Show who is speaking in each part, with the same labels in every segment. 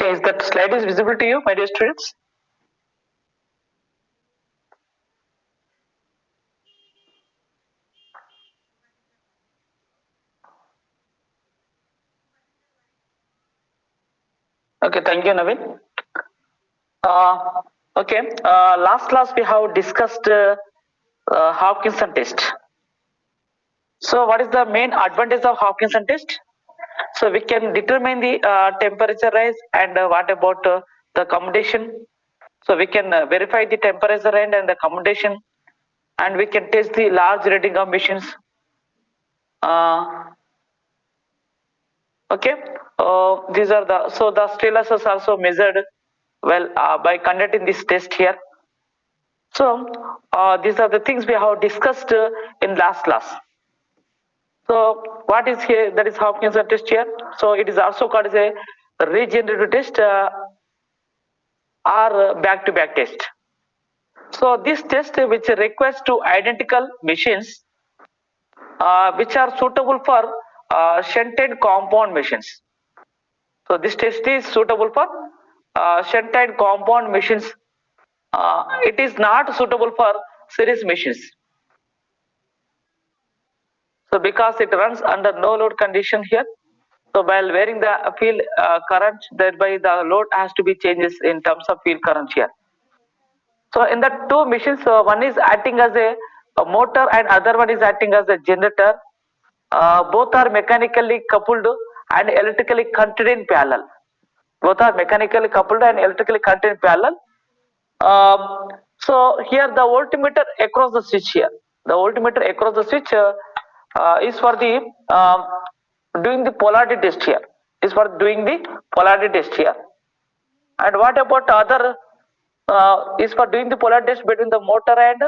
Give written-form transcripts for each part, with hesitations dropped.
Speaker 1: Okay, is that slide is visible to you, my dear students? Okay, thank you, Naveen. Okay, last class we have discussed Hopkinson test. So, what is the main advantage of Hopkinson test? So, we can determine the temperature rise and what about the accommodation. So, we can verify the temperature and the accommodation, and we can test the large rating of machines. Okay, these are the status is also measured well by conducting this test here. So these are the things we have discussed in last class. So what is here? That is Hopkinson test here. So it is also called as a regenerative test or back-to-back test. So this test which requires two identical machines which are suitable for shunted compound machines. So this test is suitable for shunted compound machines. It is not suitable for series machines. So because it runs under no load condition here, so while varying the field current, thereby the load has to be changes in terms of field current here. So in the two machines, one is acting as a motor and other one is acting as a generator. Both are mechanically coupled and electrically connected in parallel. Both are mechanically coupled and electrically connected in parallel. So here the voltmeter across the switch here. The voltmeter across the switch is for the doing the polarity test here. Is for doing the polarity test here. And what about other is for doing the polarity test between the motor and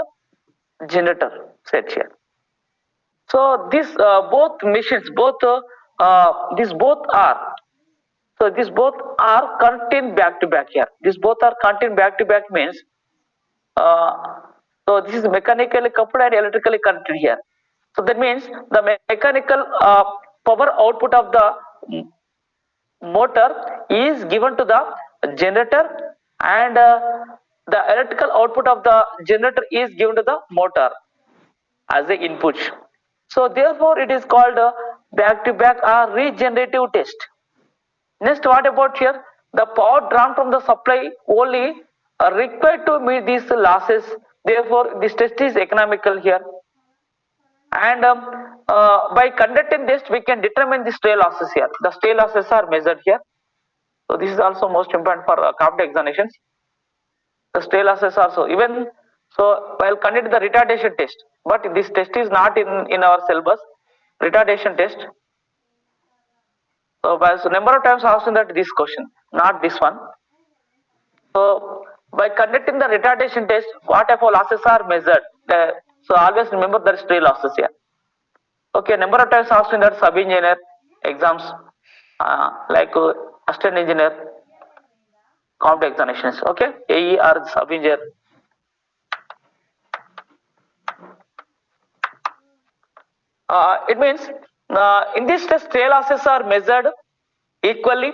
Speaker 1: generator set here. So these both machines, these both are. So these both are contained back to back here. These both are contained back to back means so this is mechanically coupled and electrically connected here. So that means the mechanical power output of the motor is given to the generator and the electrical output of the generator is given to the motor as a input. So therefore it is called back to back or regenerative test. Next, what about here? The power drawn from the supply only required to meet these losses. Therefore, this test is economical here. And by conducting this, we can determine the stray losses here. The stray losses are measured here. So this is also most important for competitive examinations. The stray losses also even so while conducting the retardation test, but this test is not in our syllabus. Retardation test. So number of times asked in that this question, not this one. So by conducting the retardation test, what type of losses are measured? So always remember there is stray losses here. Okay, number of times asked in that sub engineer exams like assistant engineer, competitive examinations. Okay, AE or sub engineer. It means in this test, stray losses are measured equally.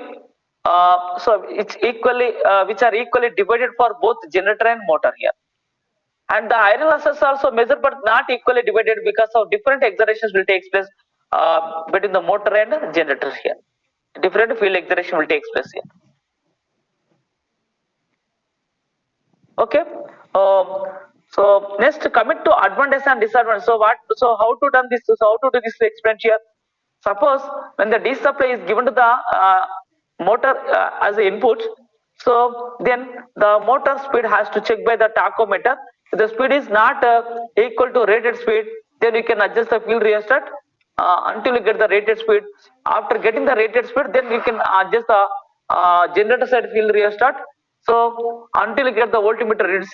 Speaker 1: So it's equally which are equally divided for both generator and motor here. And the iron losses are also measured but not equally divided because of different exertions will take place between the motor and generator here. Different field exertion will take place here. Okay. So next coming to advantage and disadvantage. So how to done this? So how to do this experiment here? Suppose when the DC supply is given to the motor as an input, so then the motor speed has to check by the tachometer. If the speed is not equal to rated speed, then you can adjust the field rheostat until you get the rated speed. After getting the rated speed, then you can adjust the generator side field rheostat. So until you get the voltmeter reads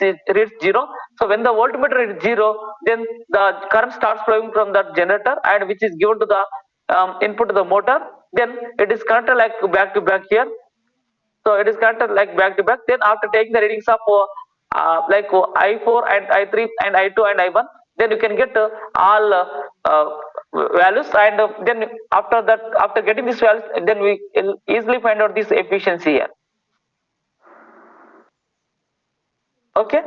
Speaker 1: 0. So when the voltmeter reads 0, then the current starts flowing from that generator and which is given to the input to the motor. Then it is connected like back to back here. So it is connected like back to back. Then after taking the readings of like I4 and I3 and I2 and I1, then you can get all values, and then after getting these values, then we will easily find out this efficiency here. Okay,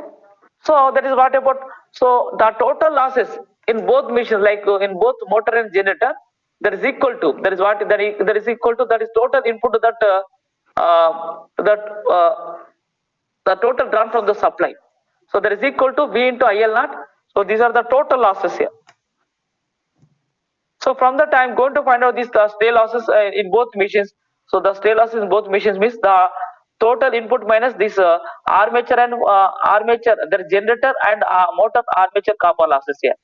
Speaker 1: so that is what about, so the total losses in both machines, like in both motor and generator, that is equal to, that is what that is equal to, that is total input to that that the total drawn from the supply. So that is equal to V into IL naught. So these are the total losses here. So from that I am going to find out these the stay losses in both machines. So the stay losses in both machines means the total input minus this armature and armature, the generator and motor armature copper losses here.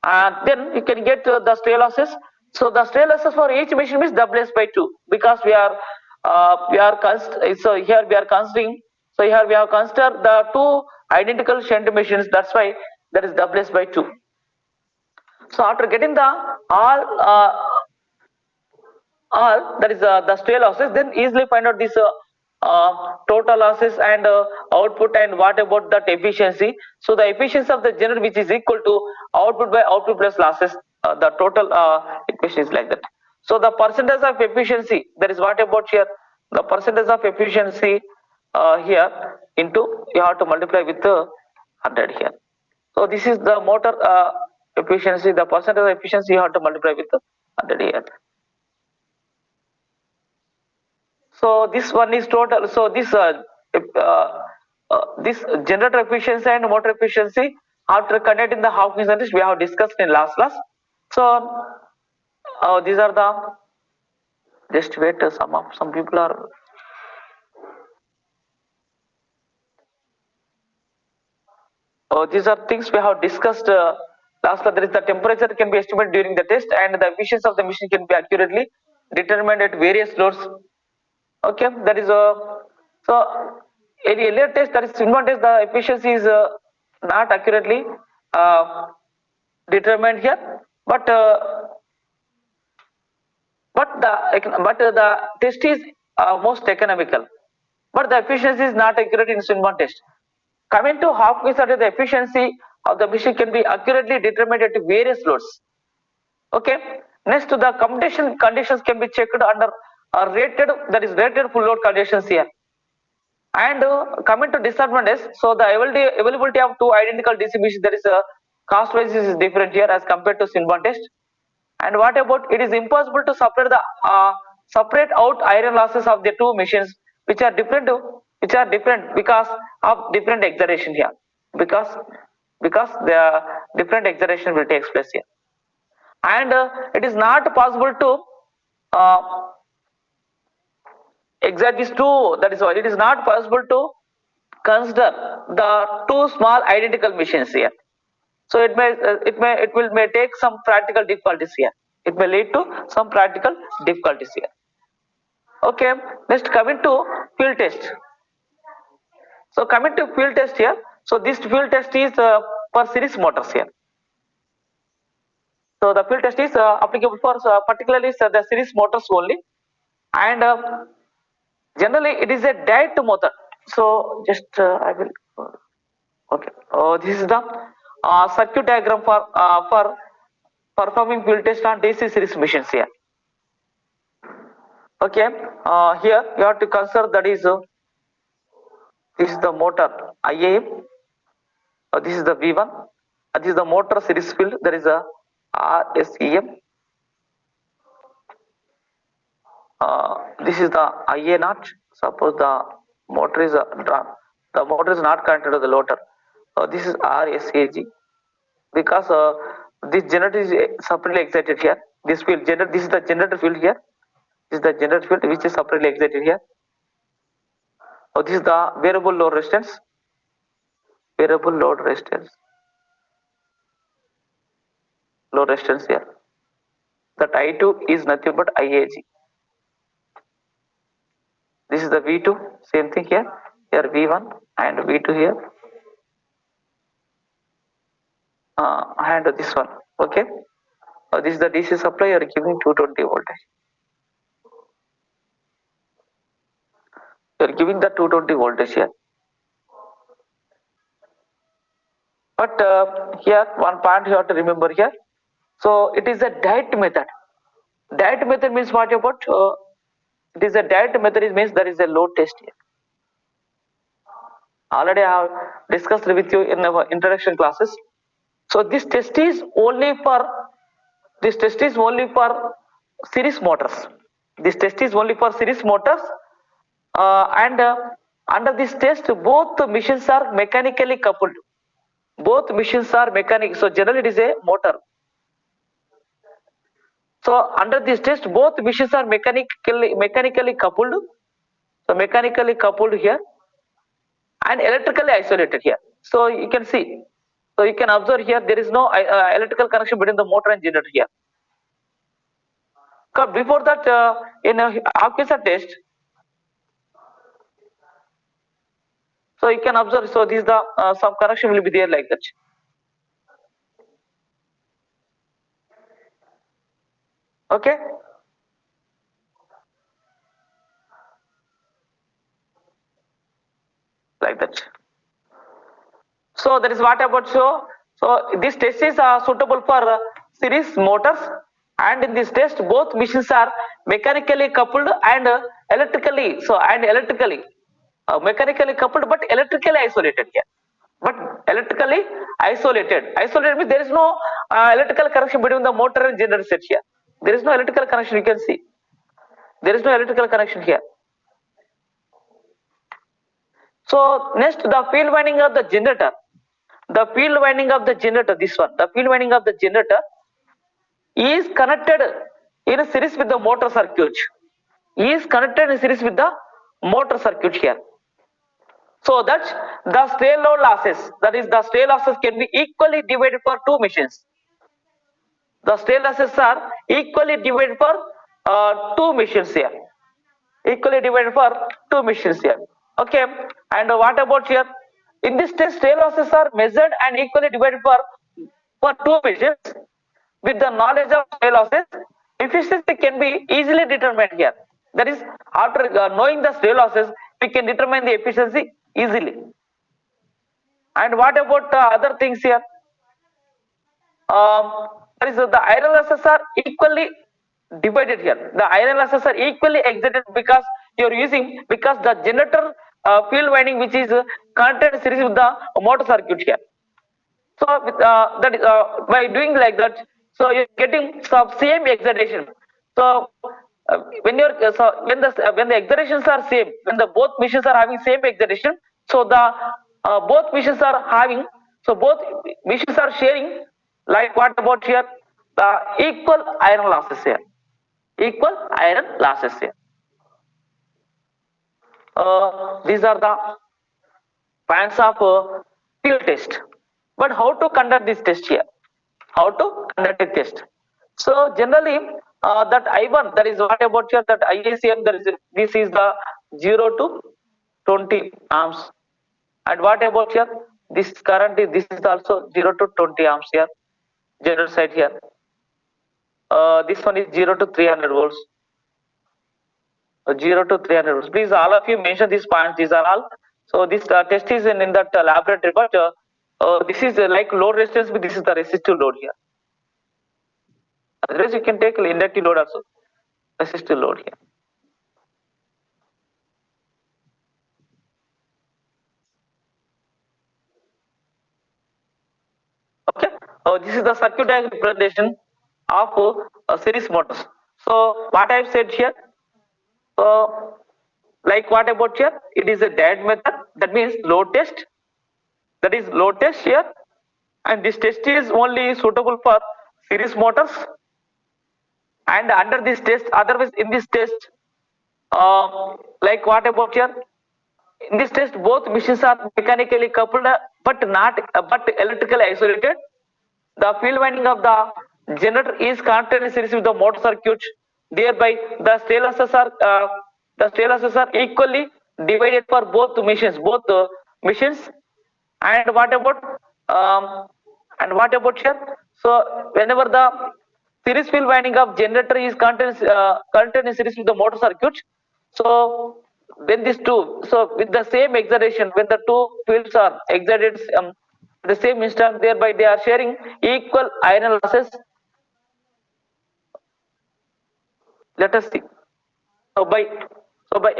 Speaker 1: And then you can get the stay losses. So the stay losses for each machine is WS by 2, because so here we are considering, so here we have considered the two identical shunt machines, that's why that is WS by 2. So after getting the all that is the stray losses, then easily find out this total losses and output, and what about that efficiency. So the efficiency of the generator, which is equal to output by output plus losses, the total equation is like that. So the percentage of efficiency, that is what about here, the percentage of efficiency here into, you have to multiply with 100 here. So this is the motor efficiency, the percentage of efficiency you have to multiply with 100 here. So this one is total. So this generator efficiency and motor efficiency, after conducting the Hawkins test, we have discussed in last class. So these are the, just wait, some people are. These are things we have discussed last class. There is the temperature can be estimated during the test, and the efficiency of the machine can be accurately determined at various loads. Okay, that is so in earlier test, that is in one test, the efficiency is not accurately determined here, but the test is most economical, but the efficiency is not accurate in Swinburne test. Coming to Hawkins, the efficiency of the machine can be accurately determined at various loads. Okay, next the computation conditions can be checked under rated, that is rated full load conditions here. And coming to disadvantage, so the availability of two identical DC machines, that is cost wise is different here as compared to Swinburne test. And what about, it is impossible to separate out iron losses of the two machines, which are different because of different exertion here, because the different exertion will take place here. And it is not possible to exact these two, that is why it is not possible to consider the two small identical machines here. So it may take some practical difficulties here. It may lead to some practical difficulties here. Okay, next coming to field test. So coming to field test here, so this field test is for series motors here. So the field test is applicable for particularly the series motors only, and generally it is a direct method. So just I will okay. This is the circuit diagram for performing field test on DC series machines here. Okay, here you have to consider, that is this is the motor IAM, this is the V1, this is the motor series field, there is a RSEM, this is the IA naught. Suppose the motor is drawn, the motor is not connected to the loader. This is RSAG, because this generator is separately excited here. This field generator, this is the generator field here. This is the generator field which is separately excited here. This is the variable load resistance. Variable load resistance. Load resistance here. That I2 is nothing but IAG. This is the V2, same thing here. Here V1 and V2 here. And this one. Okay. This is the DC supply, you are giving 220 voltage. You are giving the 220 voltage here. But here one point you have to remember here. So it is a direct method. Direct method means what about? It is a direct method, it means there is a load test here. Already I have discussed with you in our introduction classes. So this test is only for series motors. This test is only for series motors, and under this test, both machines are mechanically coupled. Both machines are mechanic. So generally, it is a motor. So under this test, both machines are mechanically coupled. So mechanically coupled here and electrically isolated here. So you can see. So you can observe here there is no electrical connection between the motor and generator here. Before that, in Hawkinson test, so you can observe. So this is the some connection will be there like that. Okay. Like that. So that is what about so this test is suitable for series motors, and in this test both machines are mechanically coupled and electrically mechanically coupled but electrically isolated here. But electrically isolated. Isolated means there is no electrical connection between the motor and generator set here. There is no electrical connection. You can see there is no electrical connection here. So next, the field winding of the generator. The field winding of the generator, this one, the field winding of the generator is connected in a series with the motor circuit. Is connected in series with the motor circuit here. So that the stray load losses, that is the stray losses can be equally divided for two machines. The stray losses are equally divided for two machines here. Equally divided for two machines here. Okay, and what about here? In this test, stray losses are measured and equally divided for two machines. With the knowledge of stray losses, efficiency can be easily determined here. That is, after knowing the stray losses, we can determine the efficiency easily. And what about other things here? That is, the iron losses are equally divided here. The iron losses are equally excited because the generator field winding which is connected series with the motor circuit here. So that is by doing like that, so you're getting some same excitation. So when the excitations are same, when the both machines are having same excitation, so the both machines are having, so both machines are sharing, like what about here, the equal iron losses here. Equal iron losses here. These are the points of field test. But how to conduct this test here? How to conduct a test? So generally, that I1, that is what about here, that IACM, this is the 0 to 20 amps. And what about here? This current is, this is also 0 to 20 amps here. General side here. This one is 0 to 300 volts. 0 to 300 volts. Please, all of you mention these points. These are all. So this test is in that laboratory, but this is like load resistance, but this is the resistive load here. Otherwise, you can take inductive load also. Resistive load here. Okay. This is the circuit diagram representation of series motors. So what I have said here. Like what about here? It is a diode method. That means load test. That is load test here, and this test is only suitable for series motors. And under this test, otherwise in this test, like what about here? In this test, both machines are mechanically coupled, but electrically isolated. The field winding of the generator is connected in series with the motor circuit. Thereby, the stray losses are equally divided for both machines. And what about here? So whenever the series field winding of generator is connected in series with the motor circuit, so when these two, so with the same excitation, when the two fields are excited the same instant, thereby they are sharing equal iron losses. Let us see. So by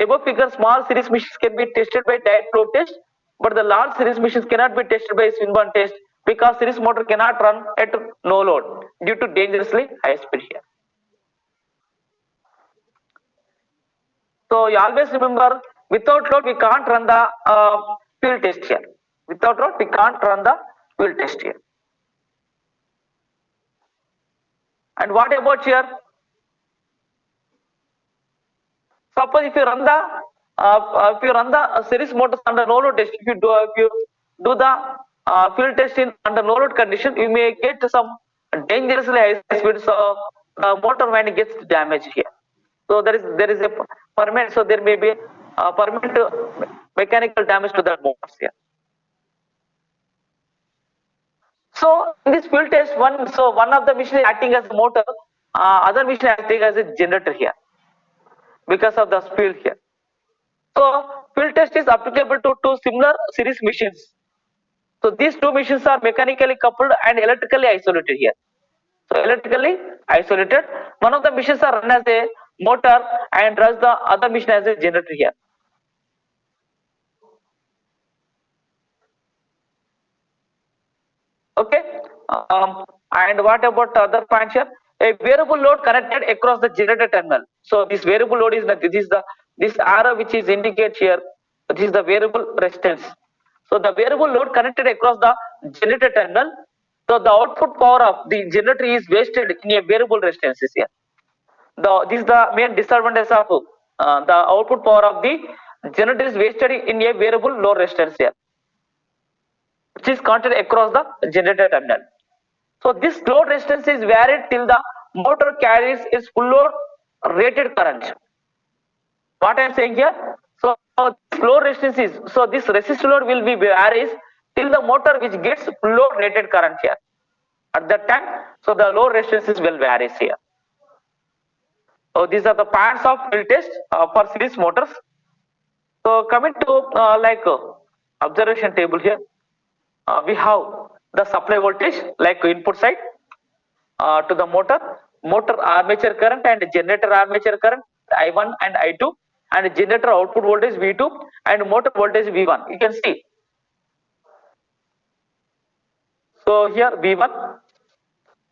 Speaker 1: above figure, small series machines can be tested by diode flow test. but the large series machines cannot be tested by swing one test because series motor cannot run at no load due to dangerously high speed here. So you always remember, without load we can't run the field test here. Without load we can't run the field test here. And what about here? Suppose if you run the series motors under no load test, if you do the field test in under no load condition, you may get some dangerously high speed. So the motor winding gets damaged here. So there is a permanent. So there may be a permanent mechanical damage to the motors here. So in this field test, one of the machine is acting as a motor, other machine acting as a generator here because of the speed here. So field test is applicable to two similar series machines. So these two machines are mechanically coupled and electrically isolated here. So electrically isolated, one of the machines are run as a motor and runs the other machine as a generator here. Okay, and what about other points here? A variable load connected across the generator terminal. So this variable load is this arrow which is indicated here. This is the variable resistance. So the variable load connected across the generator terminal. So the output power of the generator is wasted in a variable resistance here. This is the main disadvantage of the output power of the generator is wasted in a variable load resistance here, which is connected across the generator terminal. So this load resistance is varied till the motor carries its full load rated current. What I am saying here? So this load resistance is, so this resistor load will be varies till the motor which gets full load rated current here. At that time, so the load resistance will varies here. So these are the parts of field test for series motors. So coming to observation table here, we have the supply voltage like input side to the motor armature current and generator armature current I1 and I2, and generator output voltage V2 and motor voltage V1. You can see. So here V1,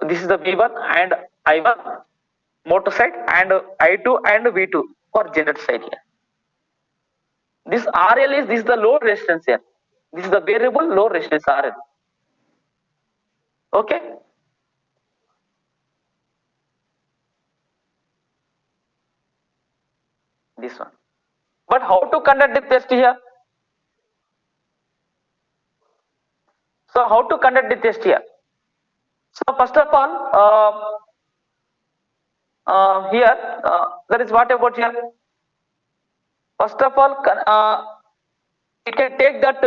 Speaker 1: this is the V1 and I1 motor side, and I2 and V2 for generator side here. This RL is the load resistance here. This is the variable load resistance RL. Okay. This one. But how to conduct the test here? So how to conduct the test here? So first of all, here there is what about here? First of all, you can take that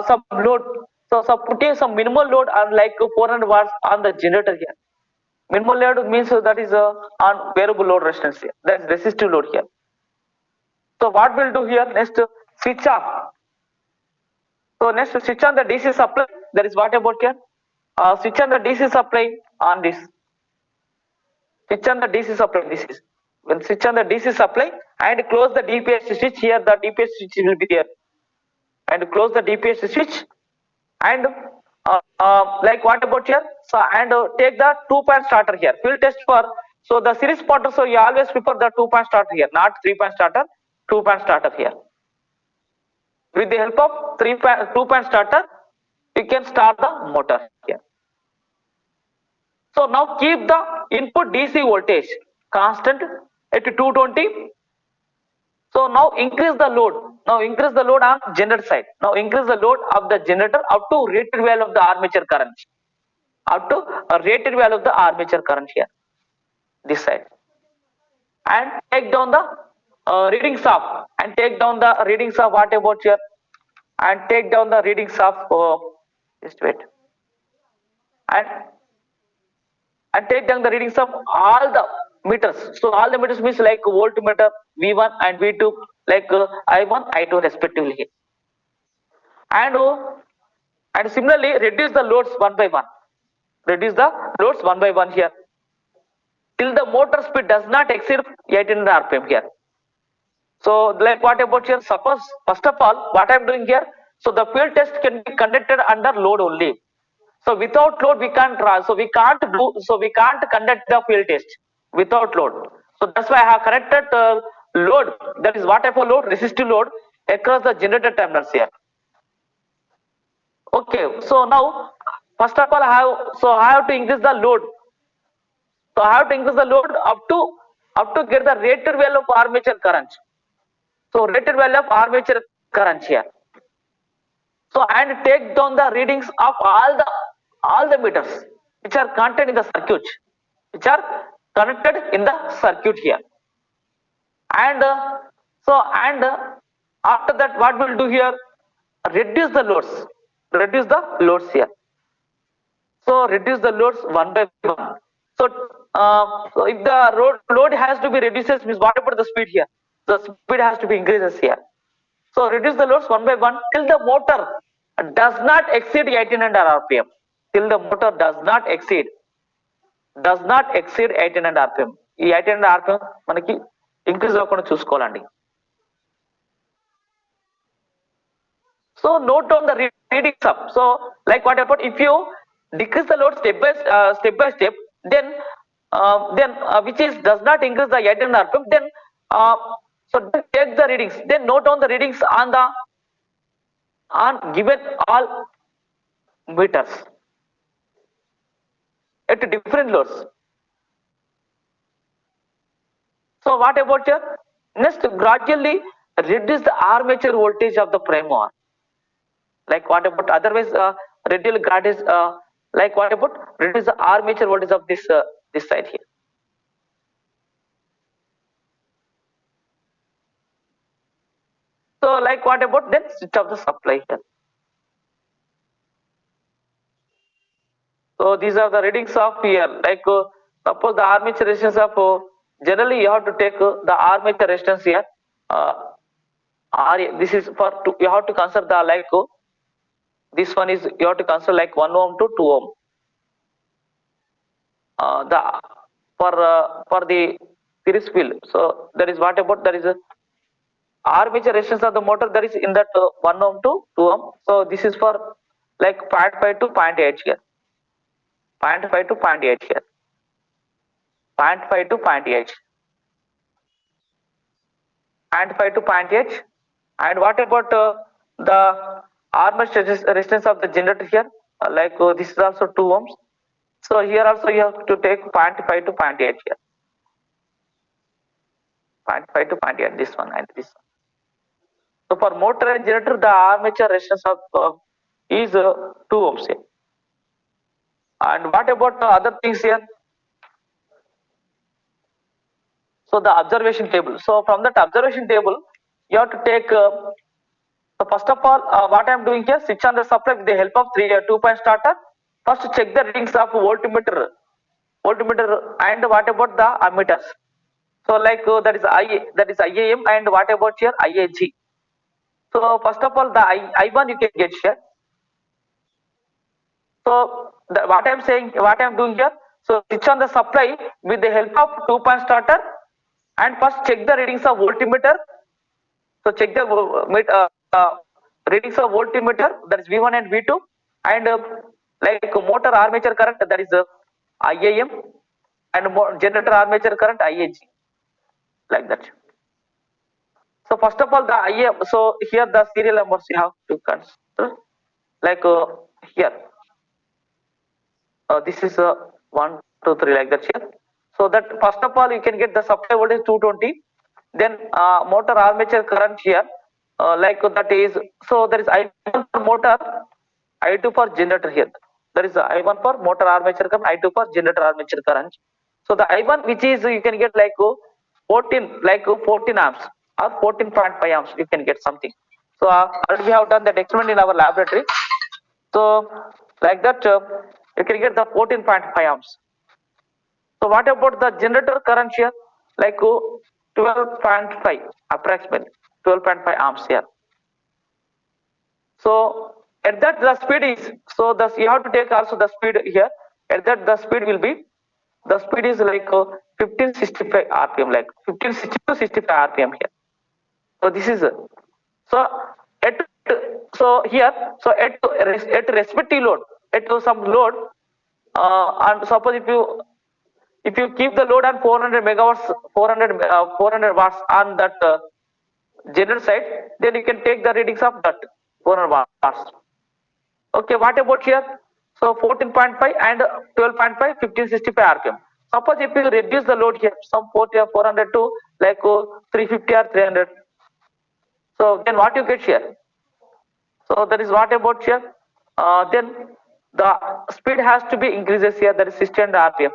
Speaker 1: some load. So putting some minimal load on like 400 watts on the generator here. Minimal load means that is on variable load resistance here. That is resistive load here. So what we'll do here, next switch off. So next switch on the DC supply. That is what about here? Switch on the DC supply on this. Switch on the DC supply. This is when switch on the DC supply and close the DPS switch here. The DPS switch will be there, and close the DPS switch. And like what about here? So and take the 2-point starter here. Field test for so the series motor. So you always prefer the 2-point starter here, not 3-point starter. 2-point starter here. With the help of 2-point starter, you can start the motor here. So now keep the input DC voltage constant at 220. So now increase the load. Now increase the load on generator side. Now increase the load of the generator up to rated value of the armature current. Up to a rated value of the armature current here. This side. And take down the readings of. And take down the readings of what about here? And take down the readings of. Just wait. And take down the readings of all the meters. So all the meters means like voltmeter V1 and V2, like I1, I2 respectively. And similarly reduce the loads one by one. Reduce the loads one by one here. Till the motor speed does not exceed 1800 RPM here. So like what about here? Suppose first of all what I am doing here. So the field test can be conducted under load only. So without load we can't run. So we can't do. So we can't conduct the field test without load. So that's why I have connected load. That is what type of load? Resistive load across the generator terminals here. Okay. So now first of all I have to increase the load. So I have to increase the load up to get the rated value of armature current. So rated value of armature current here. So and take down the readings of all the meters which are contained in the circuit, which are connected in the circuit here. And after that, what we'll do here? Reduce the loads. Reduce the loads here. So reduce the loads one by one. So if the load has to be reduced, means what about the speed here? The speed has to be increases here. So reduce the loads one by one till the motor does not exceed 1800 RPM. Till the motor does not exceed 1800 RPM. ఈ 1800 RPM మనకి increase అవ్వకుండా చూసుకోవాలండి. So note down the readings up. So like what about if you decrease the load step by step, then which is does not increase the 1800 RPM, then so take the readings. Then note down the readings on given all meters at different loads. So what about here? Next, gradually reduce the armature voltage of the prime mover. Like what about otherwise reduce gradually like what about reduce the armature voltage of this side here. So like what about then switch off the supply here. So these are the readings of here. Like suppose the armature resistance of generally you have to take the armature resistance here. This is for you have to consider the like this one is you have to consider like 1 ohm to 2 ohm. The for the series field. So that is what about there is a armature resistance of the motor that is in that 1 ohm to 2 ohm. So this is for like 0.5 to 0.8 here. 0.5 to 0.8 here. 0.5 to 0.8. 0.5 to 0.8. And what about the armature resistance of the generator here? Like this is also 2 ohms. So here also you have to take 0.5 to 0.8 here. 0.5 to 0.8 this one and this one. So for motor and generator the armature resistance of is 2 ohms here. And what about other things here? So the observation table. So from that observation table, you have to take. So first of all, what I am doing here, switch on the supply with the help of 2-point starter. First check the readings of voltmeter, and what about the ammeters. So like that is IAM, and what about here IAG. So first of all, the I1 you can get here. So what I am doing here. So switch on the supply with the help of 2-point starter, and first check the readings of voltmeter. So check the readings of voltmeter, that is V1 and V2, and like motor armature current, that is IAM, and generator armature current IAG, like that. So first of all the IAM. So here the serial numbers you have to consider, like here. This is 1, 2, 3 like that here. So that first of all you can get the supply voltage 220, then motor armature current here, like that is, so there is I1 for motor, I2 for generator here. There is I1 for motor armature current, I2 for generator armature current. So the I1 which is you can get like 14 amps or 14.5 amps you can get something. So already we have done that experiment in our laboratory. So like that you can get the 14.5 amps. So what about the generator current here? Like 12.5 approximately 12.5 amps here. So at that the speed is, so thus you have to take also the speed here. At that the speed will be, the speed is like 1565 RPM, like 1560 to 65 RPM here. So this is so at so here, so at respective load, at some load, and suppose if you keep the load on 400 megawatts, 400 watts on that general side, then you can take the readings of that 400 watts. Okay, what about here? So 14.5 and 12.5, 1565 RPM. Suppose if you reduce the load here, some 400 to like 350 or 300. So then what you get here? So that is what about here? Then the speed has to be increases here, that is 16 RPM.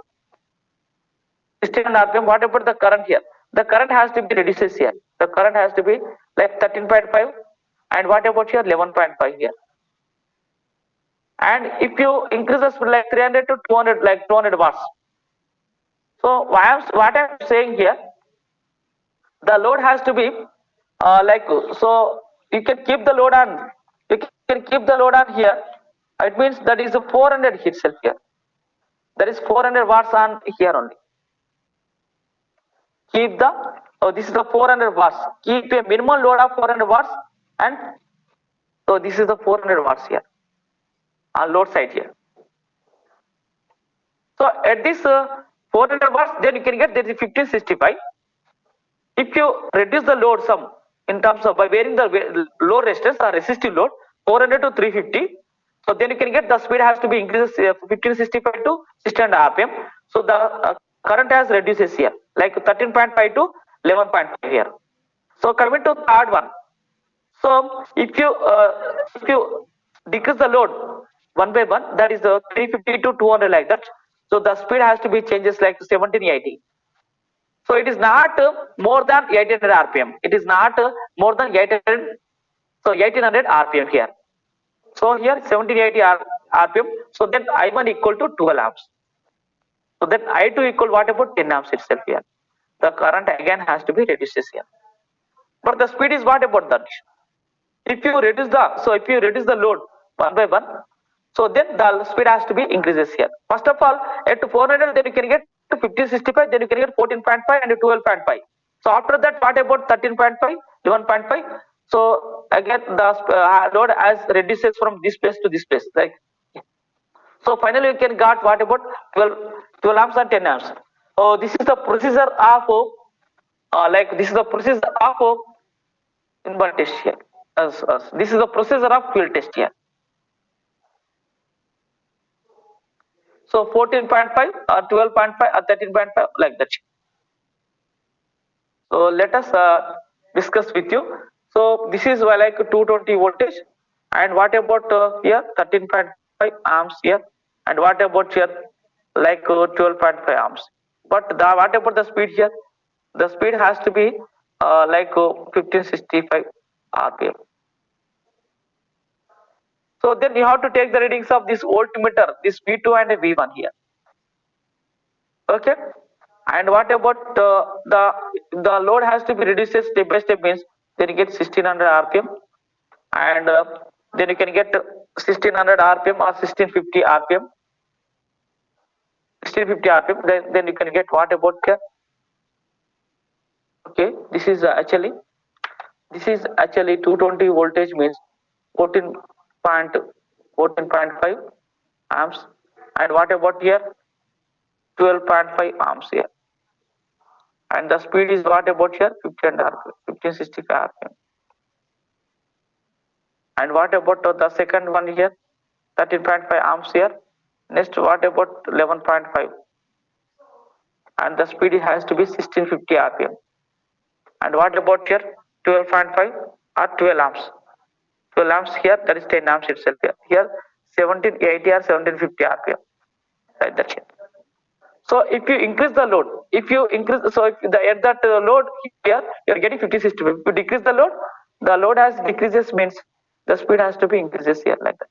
Speaker 1: 16 RPM. What about the current here? The current has to be reduces here. The current has to be like 13.5, and what about here? 11.5 here. And if you increase the speed like 300 to 200, like 200 watts. So what I'm saying here, the load has to be like, so you can keep the load on, you can keep the load on here. It means that is a 400 itself here. That is 400 watts on here only. Keep the, oh, this is the 400 watts. Keep a minimum load of 400 watts, and so this is the 400 watts here on load side here. So at this 400 watts, then you can get there is 1565. If you reduce the load some in terms of by varying the load resistance or resistive load 400 to 350, so then you can get the speed has to be increases 1565 to 600 RPM. So the current has reduces here like 13.5 to 11.5 here. So coming to third one. So if you decrease the load one by one, that is 350 to 200 like that. So the speed has to be changes like 1780. So it is not more than 1800 RPM. It is not more than 800. So 1800 RPM here. So here 1780 RPM. So then I1 equal to 12 amps. So then I2 equal what about 10 amps itself here. The current again has to be reduced here. But the speed is what about that? If you reduce the load one by one, so then the speed has to be increases here. First of all, at 400, then you can get to 1565, then you can get 14.5 and 12.5. So after that, what about 13.5, 11.5? So again, the load as reduces from this place to this place. Like, so finally, you can got what about 12 amps and 10 amps. Oh, this is the procedure of this is the procedure of inverter test here. This is the procedure of field test here. So 14.5 or 12.5 or 13.5 like that. So let us discuss with you. So this is like 220 voltage, and what about here 13.5 amps here, and what about here like 12.5 amps. But what about the speed here? The speed has to be like 1565 RPM. So then you have to take the readings of this voltmeter, this V2 and V1 here. Okay. And what about the load has to be reduced step by step, means then you get 1600 RPM, and then you can get 1600 RPM or 1650 RPM. 1650 RPM, then you can get what about here? Okay, this is actually 220 voltage means 14.5 amps, and what about here 12.5 amps here, and the speed is what about here 1565 RPM. And what about the second one here 13.5 amps here. Next, what about 11.5, and the speed has to be 1650 RPM. And what about here 12.5 or 12 amps. 12 amps here, that is 10 amps itself here. Here 1780 or 1750 RPM like that here. So if you increase the load, at that load here you are getting 50-60. If you decrease the load has decreases, means the speed has to be increases here like that.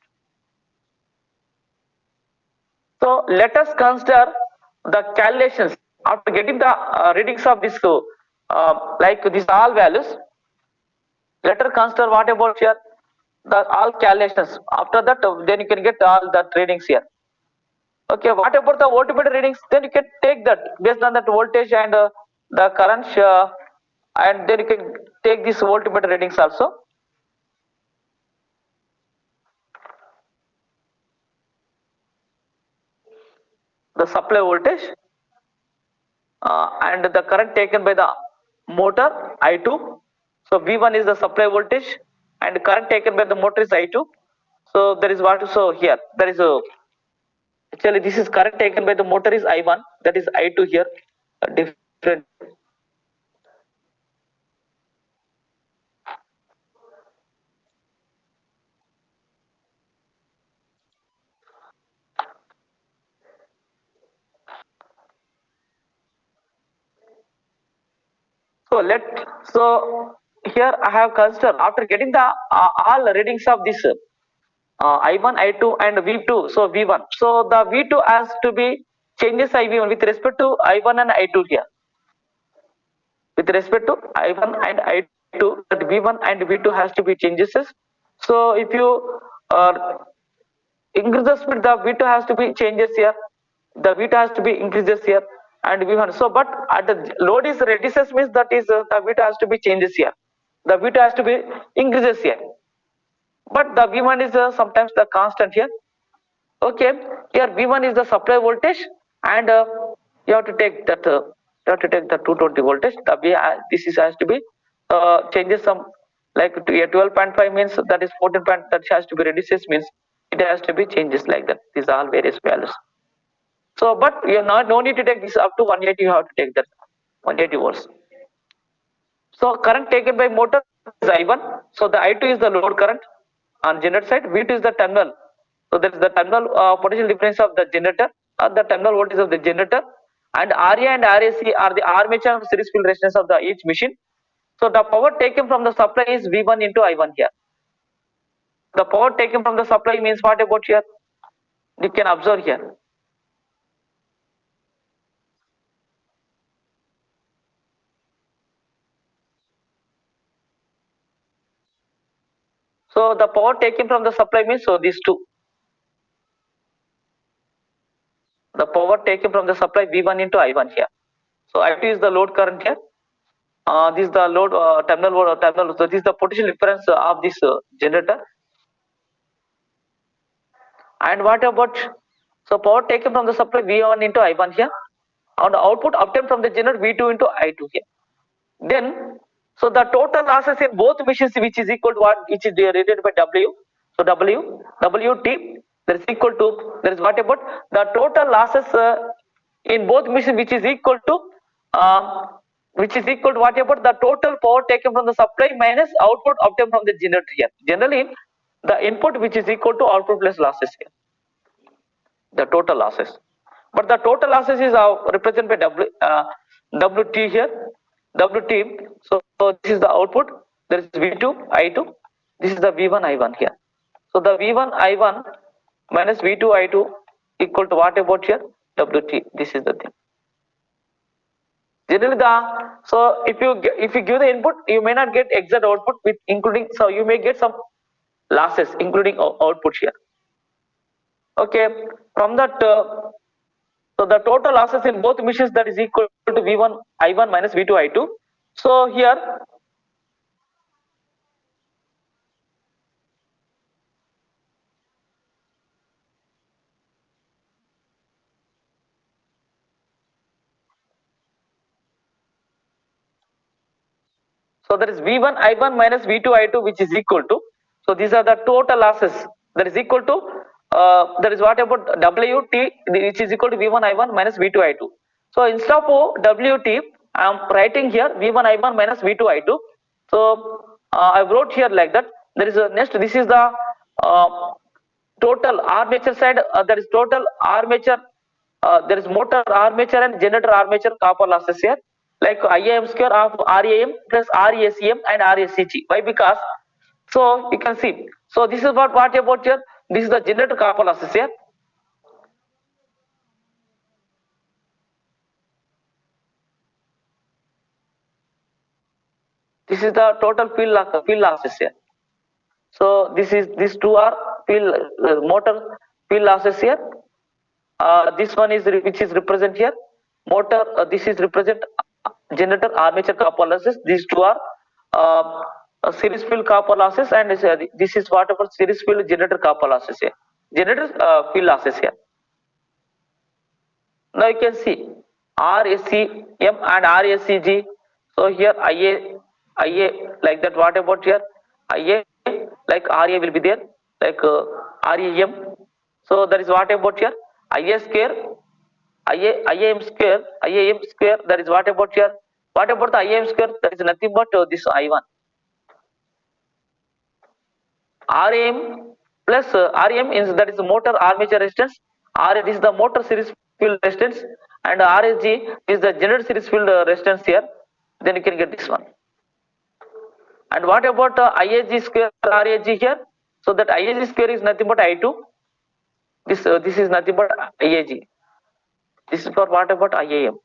Speaker 1: So let us consider the calculations after getting the readings of this like these all values. Let us consider what about here the all calculations. After that, then you can get all the readings here. Okay, what about the voltmeter readings? Then you can take that based on that voltage and the current, and then you can take this voltmeter readings also. the supply voltage, and the current taken by the motor I2. So V1 is the supply voltage and current taken by the motor is I2. So there is what, so here there is a, actually this is current taken by the motor is I1, that is I2 here, different. So here I have considered after getting the all readings of this I1, I2 and V2, so V1. So the V2 has to be changes IV1 with respect to I1 and I2 here. With respect to I1 and I2, that V1 and V2 has to be changes. So if you increase the speed, the V2 has to be changes here. The V2 has to be increases here and V1. So but at the load is reduces means that is the V2 has to be changes here. The V2 has to be increases here. But the V1 is sometimes the constant here. Okay, here V1 is the supply voltage and you have to take that you have to take the 220 voltage. The this is has to be changes some like to 12.5 means that is 14 point, that has to be reduces means it has to be changes like that. These are all various values. So but you not no need to take this up to 180, you have to take that 180 volts. So current taken by motor is I1. So the I2 is the load current on generator side. V2 is the terminal. So that is the terminal potential difference of the generator or the terminal voltage of the generator. And RA and RAC are the armature and series field resistance of the each machine. So the power taken from the supply is V1 into I1 here. The power taken from the supply means what about here? You can observe here. So the power taken from the supply means so these two. The power taken from the supply V1 into I1 here. So I2 is the load current here. This is the load terminal. So this is the potential difference of this generator. And what about, so power taken from the supply V1 into I1 here, and output obtained from the generator V2 into I2 here. Then so the total losses in both machines which is equal to what, which is rated by W. So WT that is equal to, that is what about the total losses in both machines which is equal to what about the total power taken from the supply minus output obtained from the generator here. Generally the input which is equal to output plus losses here, the total losses. But the total losses is represented by WT here, WT. So this is the output, there is V2, I2, this is the V1, I1 here. So the V1, I1 minus V2, I2 equal to what about here? WT, this is the thing. Generally so if you give the input, you may not get exact output with including, so you may get some losses including output here. Okay, from that so the total losses in both machines that is equal to V1 I1 minus V2 I2. So here so there is V1 I1 minus V2 I2 which is equal to, so these are the total losses that is equal to that is what about WT which is equal to V1 I1 minus V2 I2. So instead of WT I am writing here V1 I1 minus V2 I2. So I wrote here like that. There is a next, this is the total armature side, there is total armature, there is motor armature and generator armature copper losses here, like IAM square of RAM plus RACM and RACG. Why? Because so you can see, so this is what about here, this is the generator copper losses here. This is the total field losses here. So these two are field motor field losses here. This one is which is represent here motor. This is represent generator armature copper losses. These two are series field copper losses, and this is what about series field generator copper losses here. Generator field losses here. Now you can see RSCM and RSCG. So here IA like that. What about here? IA like RA will be there, like REM. So that is what about here? IA square, IAM square, IAM square. That is what about here? What about the IAM square? That is nothing but this I1. RAM plus RAM is that is motor armature resistance. R is the motor series field resistance, and RSG is the generator series field resistance here. Then you can get this one. And what about IAG square RAG here? So that IAG square is nothing but I2. This is nothing but IAG. This is for what about IAM?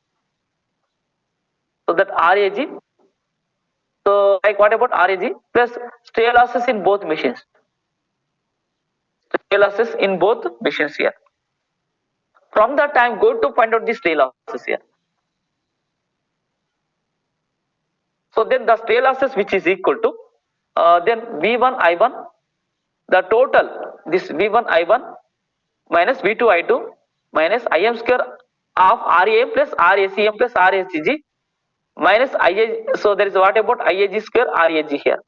Speaker 1: So that RAG. So like what about RAG plus stray losses in both machines. Stray losses in both machines here. From that I am going to find out the stray losses here. So then the stray losses which is equal to then V1 I1, the total this V1 I1 minus V2 I2 minus IM square of RAM plus RACM plus RSCG minus IA. So there is what about IAG square RAG here.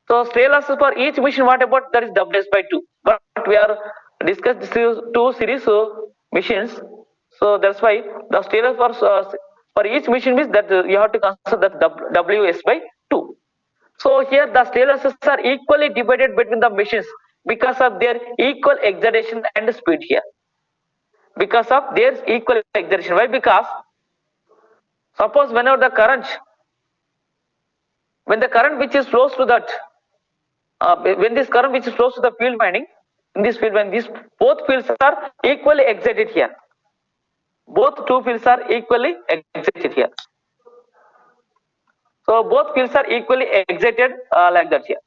Speaker 1: So stray losses for each machine what about that is WS by 2. But we are discussed this is two series machines. So that's why the stray loss for each machine means that you have to consider that WS by 2. So here the stray losses are equally divided between the machines because of their equal excitation and speed here. Because of their equal excitation. Why? Because suppose whenever the current, when the current which is flows to that, when this current which is flows to the field winding, in this field when these both fields are equally excited here. Both two fields are equally excited here. So both fields are equally excited like that here.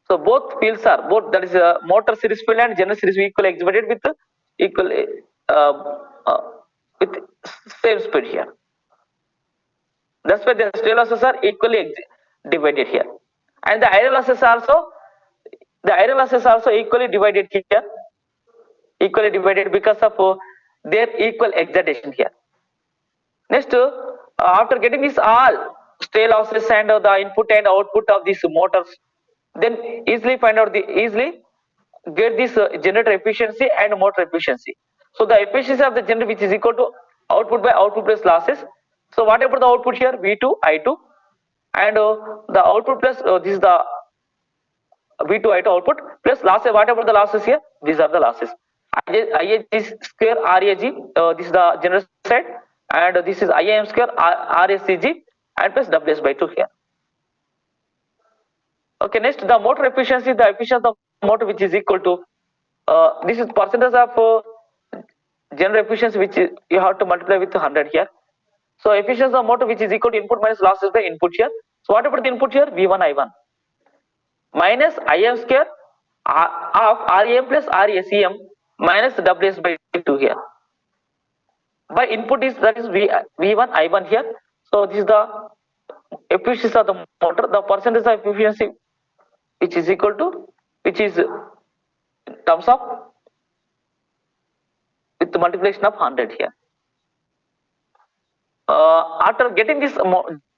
Speaker 1: So both fields are both that is motor series field and general series equally excited with equal with same speed here. That's why the stray losses are equally divided here, and the iron losses also equally divided here, equally divided because of their equal excitation here. Next, after getting this all stray losses and the input and output of these motors, then easily get this generator efficiency and motor efficiency. So the efficiency of the generator which is equal to output by output plus losses. So what about the output here? V2 I2 and the output plus this is the V2 I2 output plus losses. What about the losses here? These are the losses. IAG square RAG, this is the general side, and this is IAM square RSCG and plus WS by 2 here. Okay, next the motor efficiency, the efficiency of motor which is equal to this is percentage of general efficiency which is, you have to multiply with 100 here. So efficiency of motor which is equal to input minus losses by input here. So what about the input here? V1 I1 minus IM square of RAM plus RACM minus WS by 2 here. By input is that is V1 I1 here. So this is the efficiency of the motor, the percentage of efficiency which is equal to, which is in terms of with the multiplication of 100 here. After getting this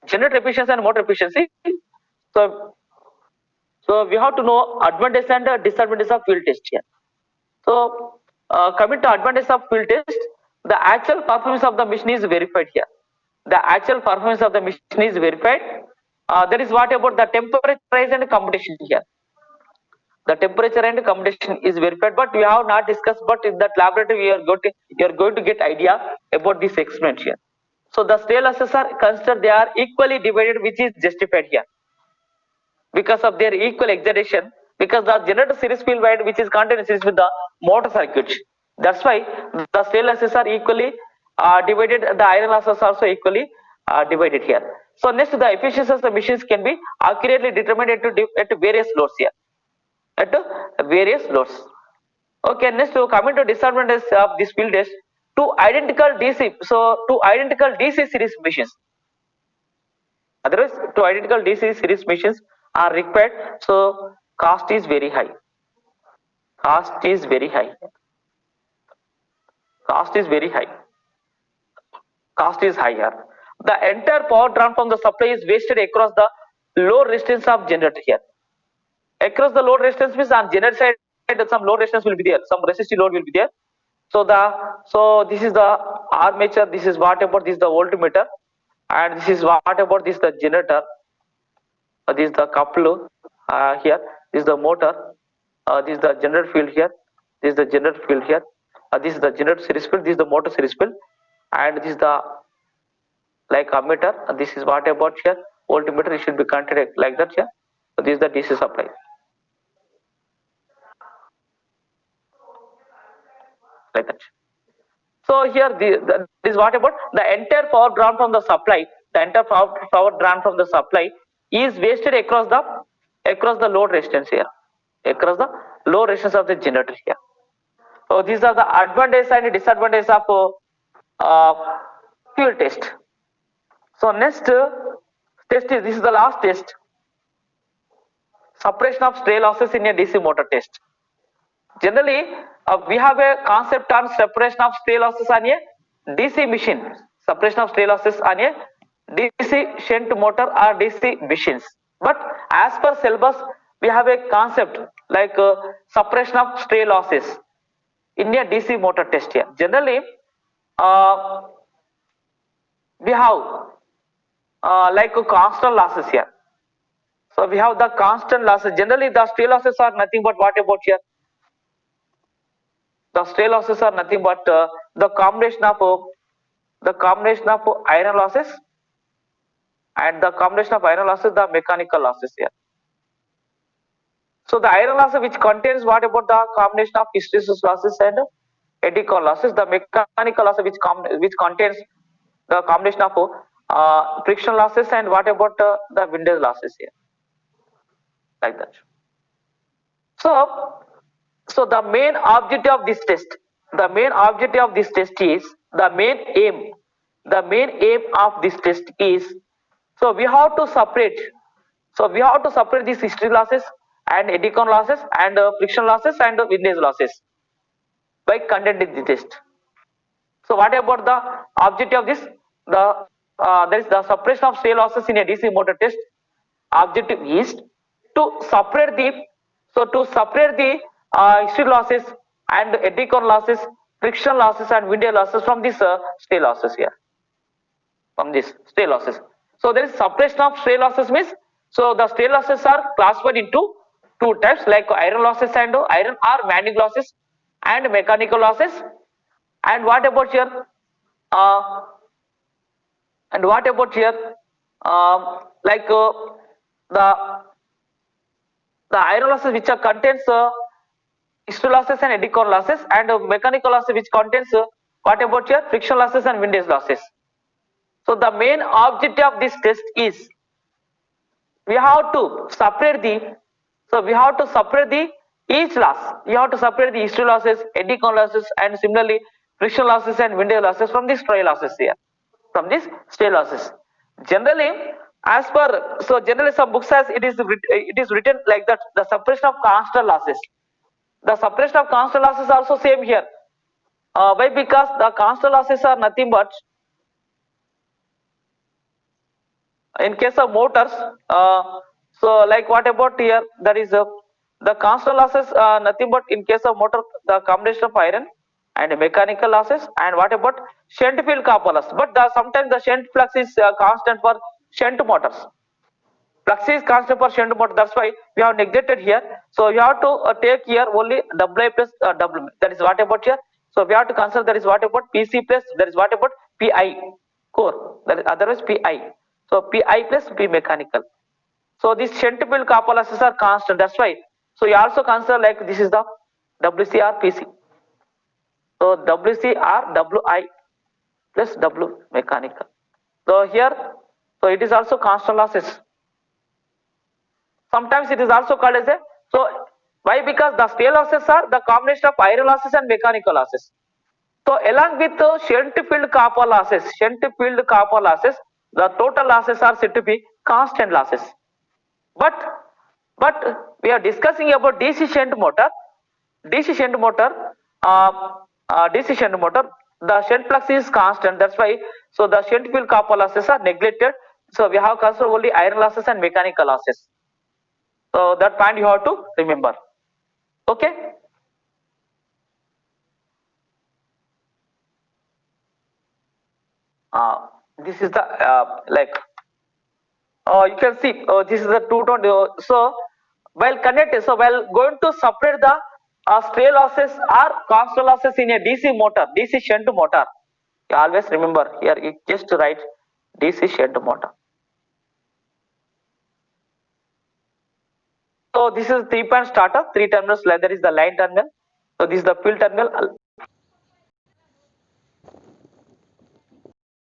Speaker 1: generator efficiency and motor efficiency, so we have to know advantage and disadvantage of field test here. So coming to advantage of field test, the actual performance of the machine is verified here. The actual performance of the machine is verified. That is what about the temperature rise and computation here. The temperature and computation is verified, but we have not discussed. But in that laboratory, you are going to get idea about this experiment here. So the stray losses are considered; they are equally divided, which is justified here because of their equal excitation. Because the generator series field wide, which is contained in series with the motor circuit. That's why the stray losses are equally divided. The iron losses are also equally divided here. So next, the efficiency of the machines can be accurately determined at various loads here. At various loads. Okay, next coming to disadvantages of this field test. Two identical DC. So two identical DC series machines. Otherwise, to identical DC series machines are required. So cost is very high. Cost is very high. Cost is very high. Cost is higher. The entire power drawn from the supply is wasted across the load resistance of generator here. Across the load resistance means on generator side some load resistance will be there, some resistive load will be there. So this is the armature, this is what about this is the voltmeter, and this is what about this is the generator. This is the coupler here. This is the motor. This is the generator field here. This is the generator field here. This is the generator series field. This is the motor series field, and this is the like ammeter. This is what about here. Voltmeter. It should be connected like that here. So this is the DC supply. Like that. So here this is what about the entire power drawn from the supply. The entire power drawn from the supply is wasted across the load resistance here, across the load resistance of the generator here. So these are the advantages and disadvantages of fuel test. So next test is, this is the last test, suppression of stray losses in a DC motor test. Generally, we have a concept on suppression of stray losses on a DC machine, suppression of stray losses on a DC shunt motor or DC machines. But as per syllabus, we have a concept like suppression of stray losses in a DC motor test here. Generally, we have like constant losses here. So we have the constant losses. Generally, the stray losses are nothing but what about here? The stray losses are nothing but the combination of iron losses and the combination of iron losses, the mechanical losses here. So the iron loss which contains what about the combination of hysteresis losses and eddy current losses, the mechanical loss which contains the combination of friction losses and what about the windage losses here, like that. So the main objective of this test, is the main aim of this test is, so we have to separate these hysteresis losses and eddy current losses and friction losses and windage losses by conducting the test. So what about the objective of this? There is the suppression of stray losses in a DC motor test. Objective is to separate the hysteresis losses and eddy current losses, friction losses and windage losses from these stray losses here. From these stray losses. So there is suppression of stray losses means, so the stray losses are classified into two types, like iron losses and iron or magnetic losses and mechanical losses. And what about here? Like the iron losses which contains hysteresis losses and eddy current losses, and mechanical losses which contains what about here? Friction losses and windage losses. So the main objective of this test is we have to separate each loss. We have to separate the hysteresis losses, eddy current losses, and similarly friction losses and windage losses from these stray losses here. From these stray losses. Generally, generally some books says it is written like that, the suppression of constant losses. The suppression of constant losses also same here. Why? Because the constant losses are nothing but, in case of motors, so like what about here? That is the constant losses nothing but in case of motor, the combination of iron and mechanical losses, and what about shunt field copper loss. But sometimes the shunt flux is constant for shunt motors. Flux is constant for shunt motor. That's why we have neglected here. So you have to take here only WI plus W. That is what about here. So we have to consider that is what about PC plus, that is what about PI core. That is otherwise PI. So PI plus P mechanical. So these shunt field copper losses are constant. That's why. So you also consider like this is the WCR PC. So WCR WI plus W mechanical. So here, so it is also constant losses. Sometimes it is also called as a, so why? Because the stray losses are the combination of iron losses and mechanical losses. So along with the shunt field copper losses, the total losses are said to be constant losses. But we are discussing about DC shunt motor. DC shunt motor, DC shunt motor, the shunt flux is constant. That's why, so the shunt field copper losses are neglected. So we have considered only iron losses and mechanical losses. So that point you have to remember. Okay. This is the you can see this is the two-tone. So while connected, so while going to separate the stray losses or constant losses in a DC motor, DC shunt motor, you always remember here. You just write DC shunt motor. So this is 3-point starter, 3 terminals. There is the line terminal. So this is the field terminal.